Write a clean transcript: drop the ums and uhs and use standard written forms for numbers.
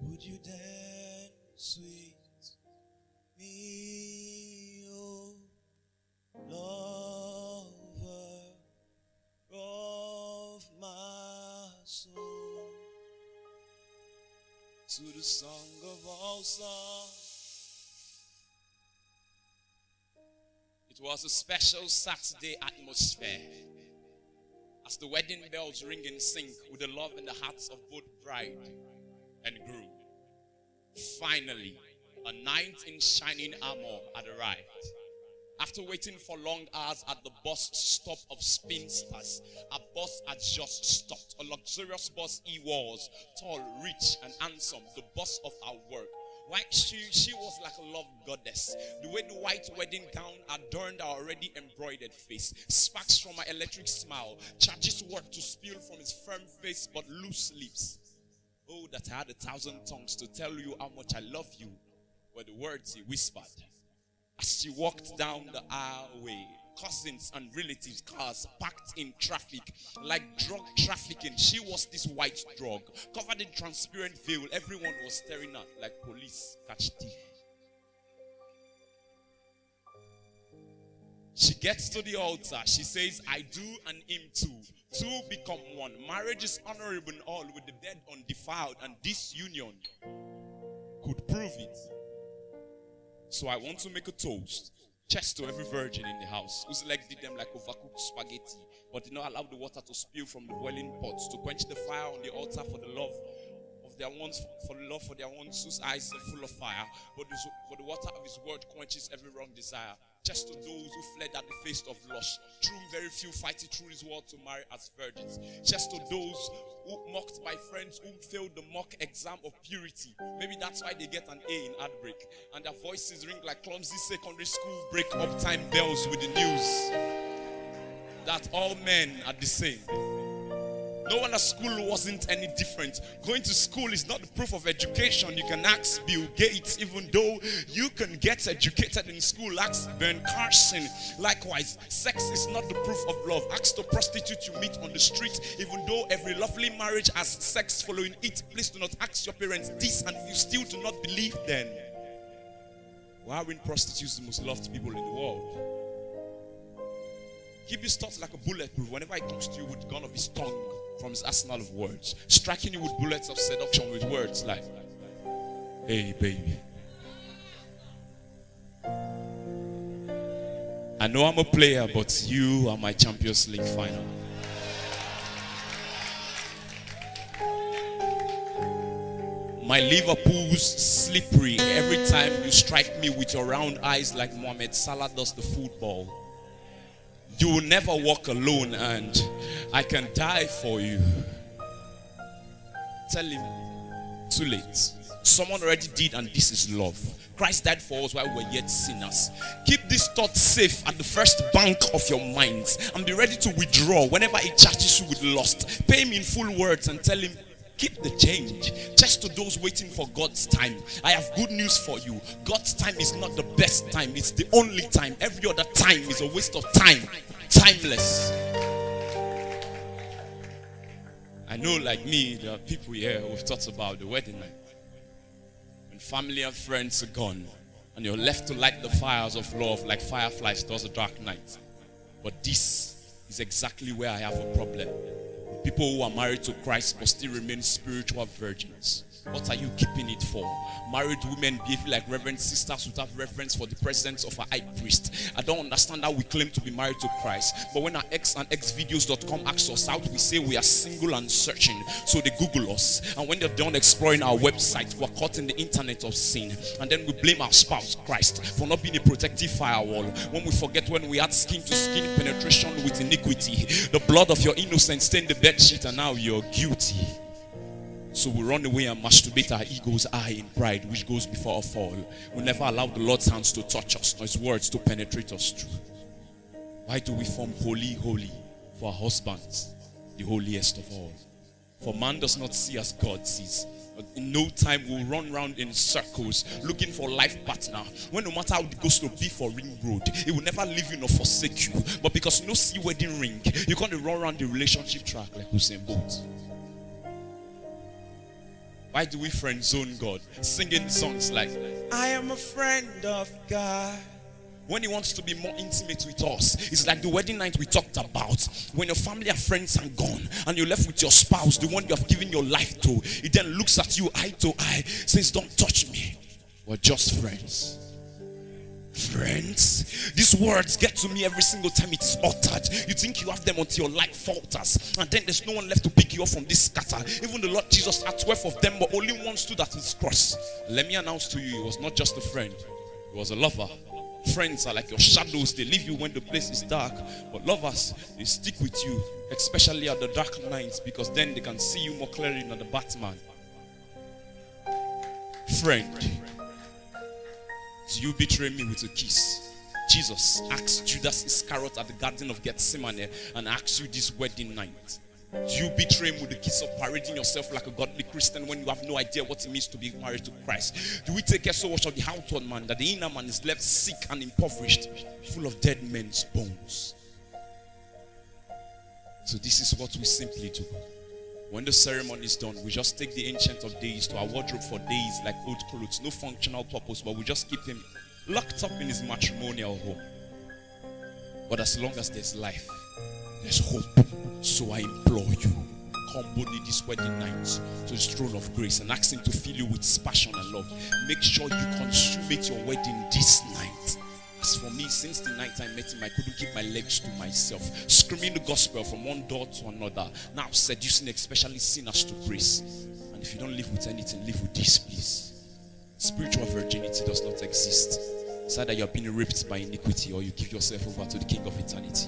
Would you dance with me, oh lover of my soul? To the song of all songs. It was a special Saturday atmosphere as the wedding bells ring in sync with the love in the hearts of both bride and groom. Finally, a knight in shining armor had arrived. After waiting for long hours at the bus stop of spinsters, a bus had just stopped. A luxurious bus he was, tall, rich, and handsome, the bus of our work. Why, she was like a love goddess. The way the white wedding gown adorned her already embroidered face. Sparks from her electric smile. Charges work to spill from his firm face but loose lips. Oh, that I had 1,000 tongues to tell you how much I love you were the words he whispered. As she walked down the highway, cousins and relatives' cars packed in traffic like drug trafficking. She was this white drug, covered in transparent veil. Everyone was staring at like police catch thief. She gets to the altar. She says, I do and him too. Two become one. Marriage is honorable in all, with the dead undefiled, and this union could prove it. So I want to make a toast. Cheers to every virgin in the house whose leg did them like overcooked spaghetti, but did not allow the water to spill from the boiling pots, to quench the fire on the altar for the love of their ones, for the love for their ones whose eyes are full of fire, but for the water of his word quenches every wrong desire. Just to those who fled at the face of lust, through very few fighting through his word to marry as virgins. Just to those who mocked by friends who failed the mock exam of purity. Maybe that's why they get an A in heartbreak, and their voices ring like clumsy secondary school break-up time bells with the news that all men are the same. No one at school wasn't any different. Going to school is not the proof of education. You can ask Bill Gates, even though you can get educated in school. Ask Ben Carson. Likewise, sex is not the proof of love. Ask the prostitute you meet on the street, even though every lovely marriage has sex following it. Please do not ask your parents this, and if you still do not believe, then why aren't prostitutes the most loved people in the world? Keep his thoughts like a bulletproof whenever he comes to you with the gun of his tongue from his arsenal of words, striking you with bullets of seduction with words like, hey baby, I know I'm a player, but you are my Champions League final. My Liverpool's slippery every time you strike me with your round eyes like Mohamed Salah does the football. You will never walk alone, and I can die for you. Tell him, too late. Someone already did, and this is love. Christ died for us while we were yet sinners. Keep this thought safe at the first bank of your minds, and be ready to withdraw whenever he charges you with lust. Pay him in full words and tell him, keep the change. Just to those waiting for God's time, I have good news for you. God's time is not the best time, it's the only time. Every other time is a waste of time. Timeless. I know, like me, there are people here who've thought about the wedding night. When family and friends are gone, and you're left to light the fires of love like fireflies does a dark night. But this is exactly where I have a problem. People who are married to Christ but still remain spiritual virgins. What are you keeping it for? Married women behave like reverend sisters without reverence for the presence of a high priest. I don't understand how we claim to be married to Christ, but when our ex and xvideos.com asks us out, we say we are single and searching. So they Google us, and when they're done exploring our website, we're caught in the internet of sin. And then we blame our spouse, Christ, for not being a protective firewall. When we forget when we had skin-to-skin penetration with iniquity, the blood of your innocence stained the bedsheet, and now you're guilty. So we run away and masturbate our ego's eye in pride, which goes before a fall. We never allow the Lord's hands to touch us, nor his words to penetrate us through. Why do we form holy, holy for our husbands, the holiest of all? For man does not see as God sees. In no time we'll run around in circles looking for a life partner, when no matter how it goes to be for ring road, he will never leave you nor forsake you. But because you no see wedding ring, you can't run around the relationship track like Usain Bolt. Why do we friend zone God? Singing songs like, I am a friend of God. When he wants to be more intimate with us, it's like the wedding night we talked about. When your family and friends are gone and you're left with your spouse, the one you have given your life to, he then looks at you eye to eye, says, don't touch me. We're just friends. Friends, these words get to me every single time it is uttered. You think you have them until your life falters, and then there's no one left to pick you up from this scatter. Even the Lord Jesus had 12 of them, but only one stood at his cross. Let me announce to you, he was not just a friend, he was a lover. Friends are like your shadows. They leave you when the place is dark. But lovers, they stick with you, especially at the dark nights, because then they can see you more clearly than the Batman. Friend, do you betray me with a kiss? Jesus asked Judas Iscariot at the Garden of Gethsemane and asked you this wedding night. Do you betray him with the kiss of parading yourself like a godly Christian when you have no idea what it means to be married to Christ? Do we take care so much of the outward man that the inner man is left sick and impoverished, full of dead men's bones? So this is what we simply do. When the ceremony is done, we just take the Ancient of Days to our wardrobe for days like old clothes, no functional purpose, but we just keep him locked up in his matrimonial home. But as long as there's life, there's hope. So I implore you, come boldly this wedding night to his throne of grace and ask him to fill you with his passion and love. Make sure you consummate your wedding this night. As for me, since the night I met him, I couldn't keep my legs to myself, screaming the gospel from one door to another, now seducing especially sinners to grace. And if you don't live with anything, live with this, please. Spiritual virginity does not exist. It's either you're being raped by iniquity or you give yourself over to the King of eternity.